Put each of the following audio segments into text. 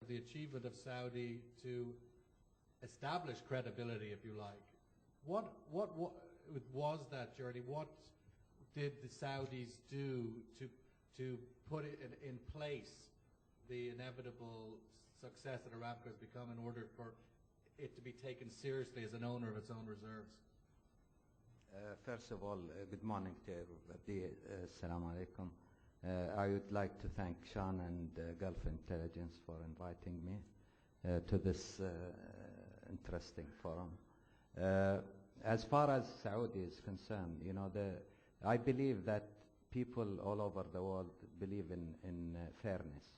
the achievement of Saudi to establish credibility, if you like. What was that journey? What did the Saudis do to put it in place the inevitable success that Aramco has become in order for it to be taken seriously as an owner of its own reserves? First of all, good morning to everybody. Assalamu alaikum. I would like to thank Sean and Gulf Intelligence for inviting me to this interesting forum. As far as Saudi is concerned, you know, I believe that people all over the world believe in fairness.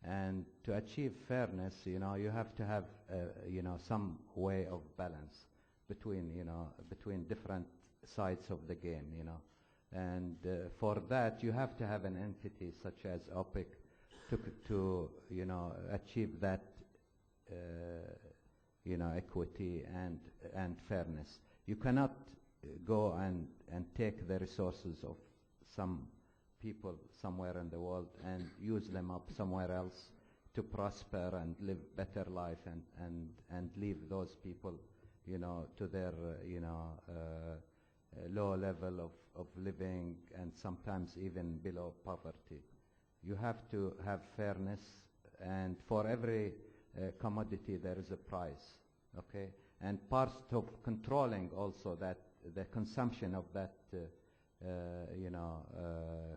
And to achieve fairness, you know, you have to have, you know, some way of balance between, you know, between different sides of the game, you know. And for that, you have to have an entity such as OPEC to you know, achieve that, you know, equity and fairness. You cannot go and take the resources of some people somewhere in the world and use them up somewhere else to prosper and live better life and leave those people, you know, to their, you know, low level of living and sometimes even below poverty. You have to have fairness, and for every commodity there is a price, okay? And part of controlling also that the consumption of that you know,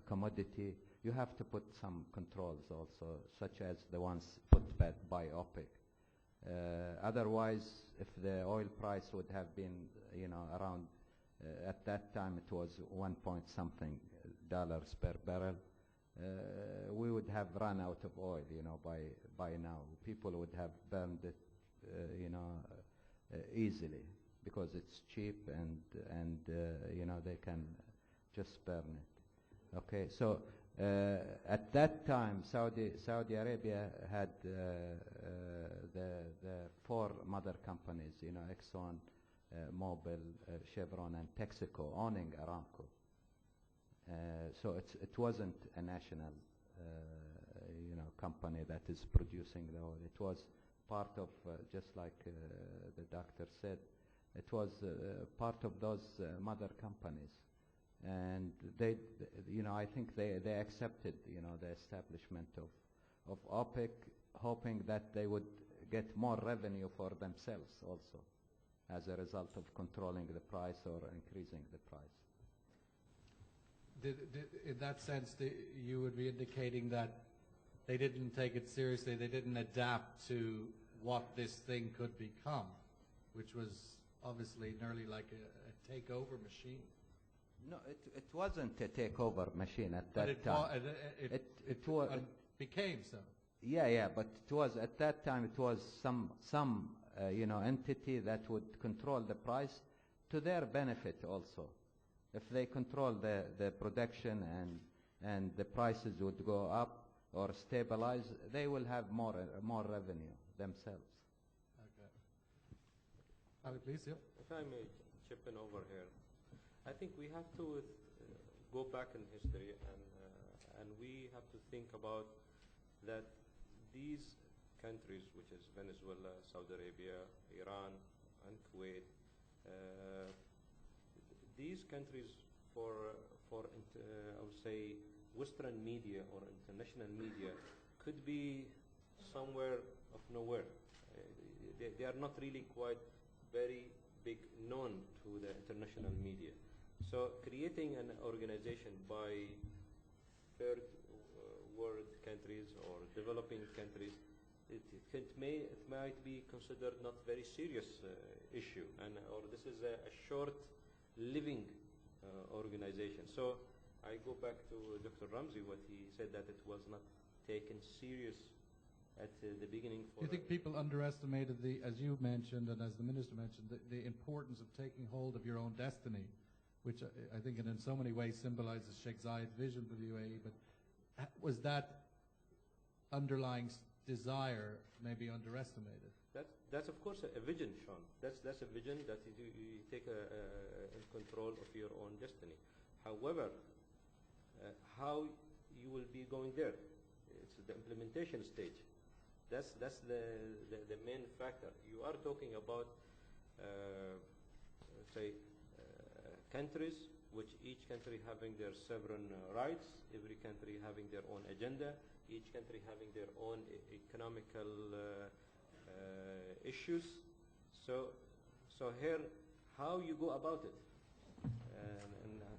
commodity, you have to put some controls also, such as the ones put by OPEC. Otherwise, if the oil price would have been, you know, around, at that time it was 1 point something dollars per barrel, we would have run out of oil, you know, by now. People would have burned it, you know, easily, because it's cheap and you know, they can just burn it. Okay, so at that time, Saudi Arabia had the 4 mother companies, you know, Exxon, Mobil, Chevron, and Texaco owning Aramco. So it wasn't a national, you know, company that is producing the oil. It was part of, just like the doctor said, it was part of those mother companies. And they, you know, I think they accepted, you know, the establishment of OPEC, hoping that they would get more revenue for themselves also, as a result of controlling the price or increasing the price. In that sense, you would be indicating that they didn't take it seriously, they didn't adapt to what this thing could become, which was obviously nearly like a takeover machine. No, it wasn't a takeover machine at that time. It became so. Yeah, but it was, at that time, it was some you know, entity that would control the price to their benefit also. If they control the production and the prices would go up or stabilize, they will have more revenue themselves. Okay. Ali, please, yeah. If I may chip in over here, I think we have to go back in history and we have to think about that these countries, which is Venezuela, Saudi Arabia, Iran, and Kuwait, these countries I would say Western media or international media could be somewhere of nowhere. They are not really quite very big known to the international media. So creating an organization by third world countries or developing countries, it might be considered not very serious issue, or this is a short living organization. So I go back to Dr. Ramzi, what he said, that it was not taken serious at the beginning. Do you think people underestimated as you mentioned and as the Minister mentioned, the importance of taking hold of your own destiny, which I think in so many ways symbolizes Sheikh Zayed's vision for the UAE, but was that underlying desire maybe underestimated? That's of course a vision, Sean. That's a vision that you take in control of your own destiny. However, how you will be going there, it's the implementation stage. That's the main factor. You are talking about, say, countries, which each country having their sovereign rights, every country having their own agenda, each country having their own economical issues. So here, how you go about it,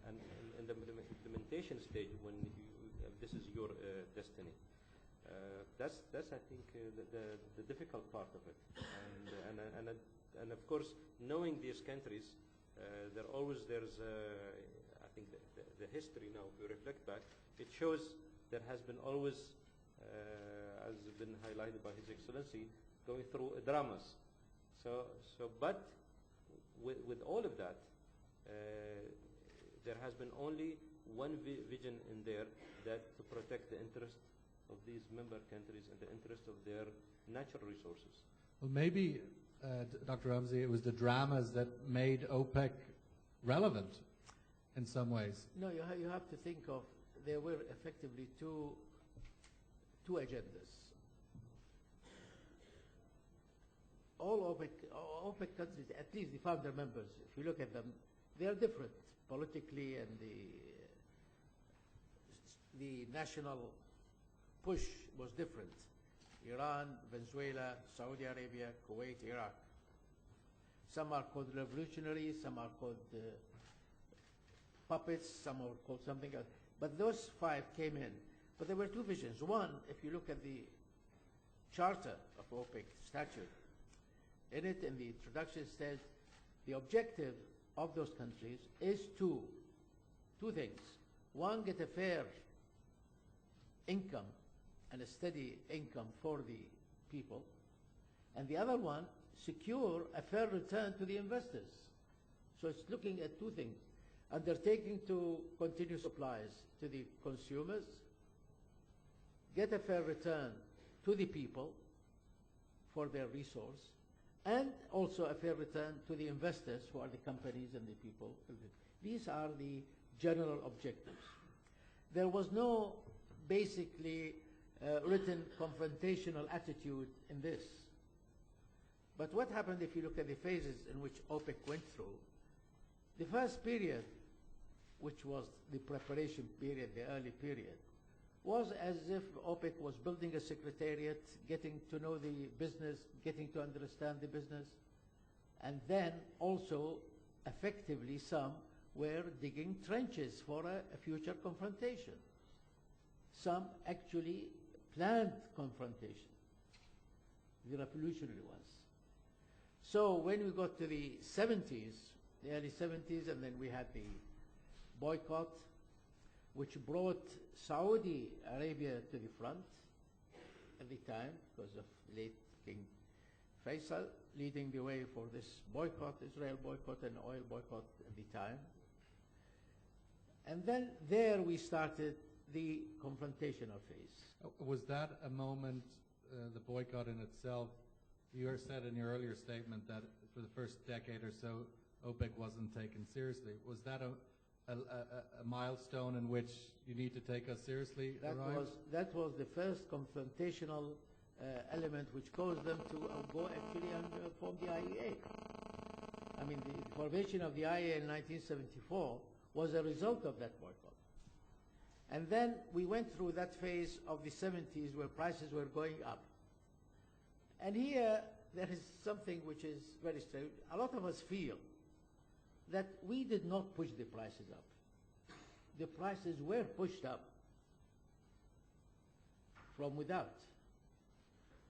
and in the implementation stage, when this is your destiny. That's I think the difficult part of it, and of course, knowing these countries, there's I think the history now. If you reflect back, it shows there has been always, as been highlighted by His Excellency, going through dramas. But with all of that, there has been only one vision in there, that to protect the interest of these member countries and the interest of their natural resources. Well, maybe, Dr. Ramsey, it was the dramas that made OPEC relevant in some ways. No, you have to think of, there were effectively two agendas. All OPEC countries, at least the founder members, if you look at them, they are different politically, and the national push was different. Iran, Venezuela, Saudi Arabia, Kuwait, Iraq. Some are called revolutionaries, some are called puppets, some are called something else. But those five came in. But there were two visions. One, if you look at the charter of OPEC statute, in it, in the introduction, says the objective of those countries is two things. One, get a fair income and a steady income for the people. And the other one, secure a fair return to the investors. So it's looking at two things. Undertaking to continue supplies to the consumers, get a fair return to the people for their resource, and also a fair return to the investors, who are the companies and the people. These are the general objectives. There was no basically written confrontational attitude in this. But what happened, if you look at the phases in which OPEC went through, the first period, which was the preparation period, the early period, was as if OPEC was building a secretariat, getting to know the business, getting to understand the business, and then also effectively some were digging trenches for a future confrontation. Some actually planned confrontation, the revolutionary ones. So when we got to the 70s, the early 70s, and then we had the boycott, which brought Saudi Arabia to the front at the time because of late King Faisal leading the way for this boycott, Israel boycott and oil boycott at the time. And then there we started the confrontational phase. Was that a moment, the boycott in itself? You said in your earlier statement that for the first decade or so, OPEC wasn't taken seriously. Was that a milestone in which you need to take us seriously? That was the first confrontational element which caused them to go actually and form the IEA. I mean, the formation of the IEA in 1974 was a result of that boycott. And then we went through that phase of the 70s where prices were going up. And here there is something which is very strange. A lot of us feel that we did not push the prices up. The prices were pushed up from without,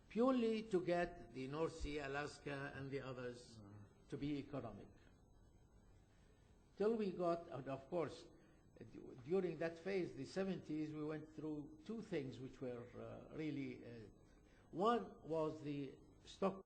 purely to get the North Sea, Alaska, and the others to be economic. Till we got, and of course, during that phase, the 70s, we went through two things which were really, one was the stock